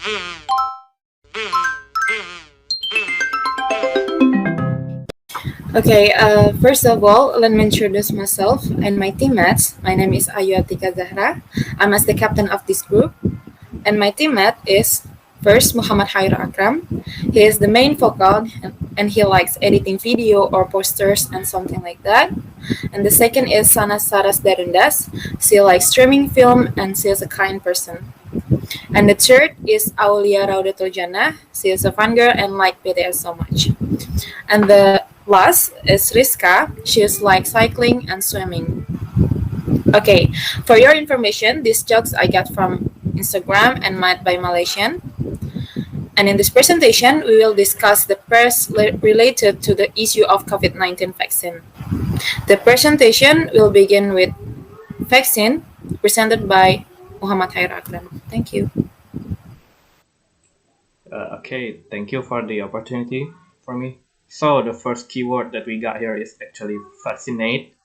Okay, first of all, let me introduce myself and my teammates. My name is Ayu Atikah Zahra. I'm as the captain of this group. And my teammate is first Muhammad Akram. He is the main focal and he likes editing video or posters and something like that. And the second is Sharras Darundas. She likes streaming film and she is a kind person. And the third is Aulia Raudatul Jannah. She is a fun girl and like BTS so much. And the last is Rizka. She is like cycling and swimming. Okay, for your information, these jokes I got from Instagram and made by Malaysian. And in this presentation, we will discuss the press related to the issue of COVID-19 vaccine. The presentation will begin with vaccine presented by Muhammad Akram. Thank you. Okay, thank you for the opportunity for me. So the first keyword that we got here is actually vaccinate,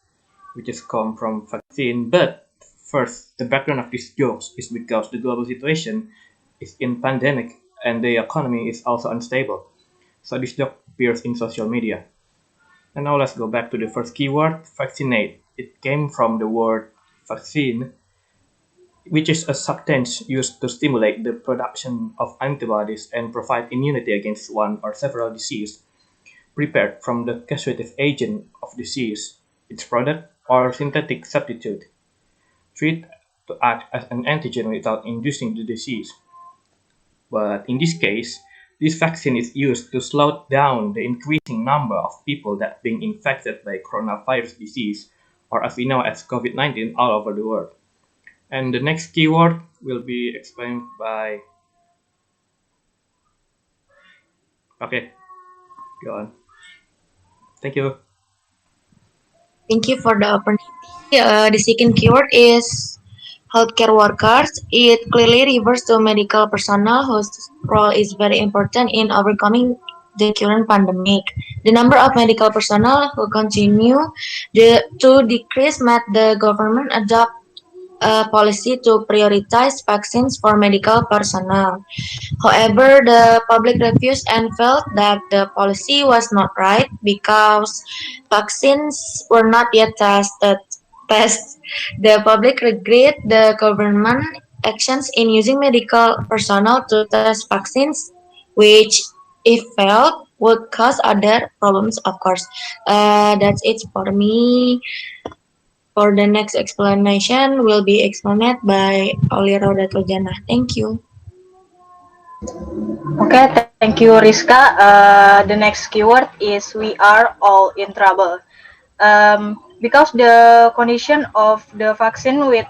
which is come from vaccine. But first, the background of these jokes is because the global situation is in pandemic and the economy is also unstable. So this joke appears in social media. And now let's go back to the first keyword, vaccinate. It came from the word vaccine, which is a substance used to stimulate the production of antibodies and provide immunity against one or several diseases, prepared from the causative agent of disease, its product, or synthetic substitute, treat to act as an antigen without inducing the disease. But in this case, this vaccine is used to slow down the increasing number of people that being infected by coronavirus disease, or as we know as COVID-19 all over the world. And the next keyword will be explained by... Okay, go on. Thank you. Thank you for the opportunity. The second keyword is healthcare workers. It clearly refers to medical personnel whose role is very important in overcoming the current pandemic. The number of medical personnel who continue to decrease made the government adopt a policy to prioritize vaccines for medical personnel. However, the public refused and felt that the policy was not right because vaccines were not yet tested. The public regret the government actions in using medical personnel to test vaccines, which, if failed, would cause other problems, of course. That's it for me. For the next explanation will be explained by Aulia Raudatul Jannah. Thank you. Okay, thank you, Rizka. The next keyword is we are all in trouble. Because the condition of the vaccine with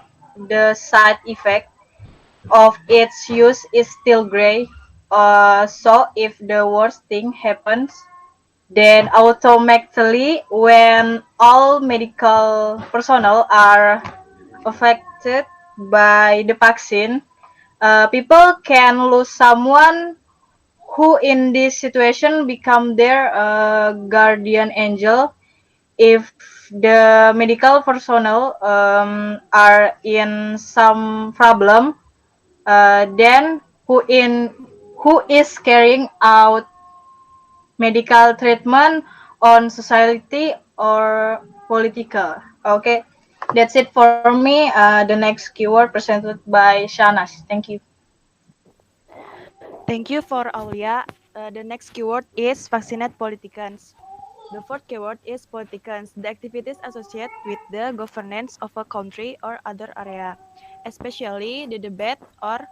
the side effect of its use is still gray. So if the worst thing happens, then automatically when all medical personnel are affected by the vaccine, people can lose someone who in this situation become their guardian angel. If the medical personnel are in some problem, then who is carrying out medical treatment on society or political. Okay, that's it for me. The next keyword presented by Shannas. Thank you. Thank you for Aulia. The next keyword is vaccinate politicians. The fourth keyword is politicians, the activities associated with the governance of a country or other area, especially the debate or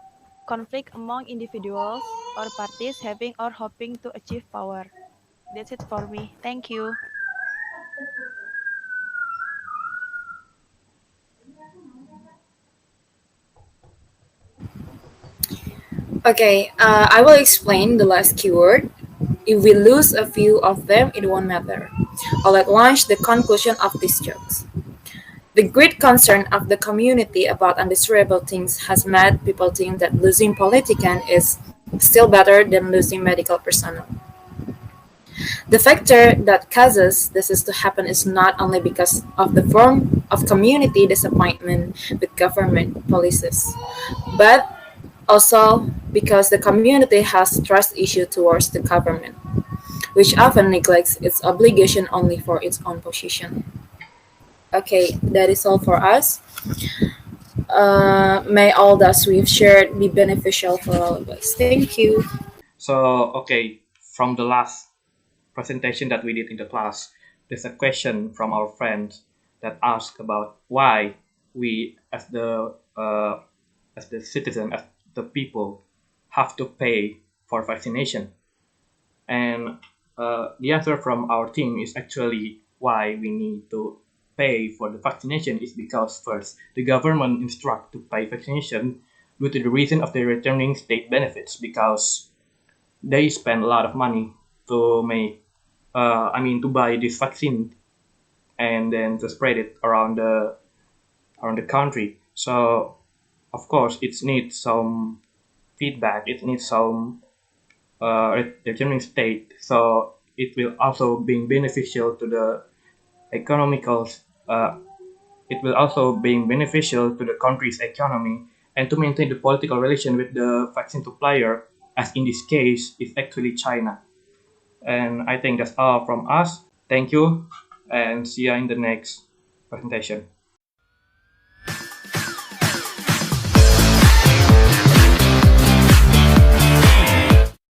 conflict among individuals or parties having or hoping to achieve power. That's it for me. Thank you. Okay, I will explain the last keyword. If we lose a few of them, it won't matter. I'll launch the conclusion of these jokes. The great concern of the community about undesirable things has made people think that losing politician is still better than losing medical personnel. The factor that causes this is to happen is not only because of the form of community disappointment with government policies, but Also, because the community has trust issue towards the government, which often neglects its obligation only for its own position. Okay, that is all for us. May all that we've shared be beneficial for all of us. Thank you. So, okay, from the last presentation that we did in the class, there's a question from our friends that ask about why we, as the citizen, as the people, have to pay for vaccination. And the answer from our team is actually why we need to pay for the vaccination is because first, the government instruct to pay vaccination due to the reason of the returning state benefits because they spend a lot of money to make, to buy this vaccine and then to spread it around the country. So of course it needs some feedback. It needs some returning state. So it will also be beneficial to the economical. Uh, it will also be beneficial to the country's economy and to maintain the political relation with the vaccine supplier, as in this case is actually China. And I think that's all from us. Thank you, and see you in the next presentation.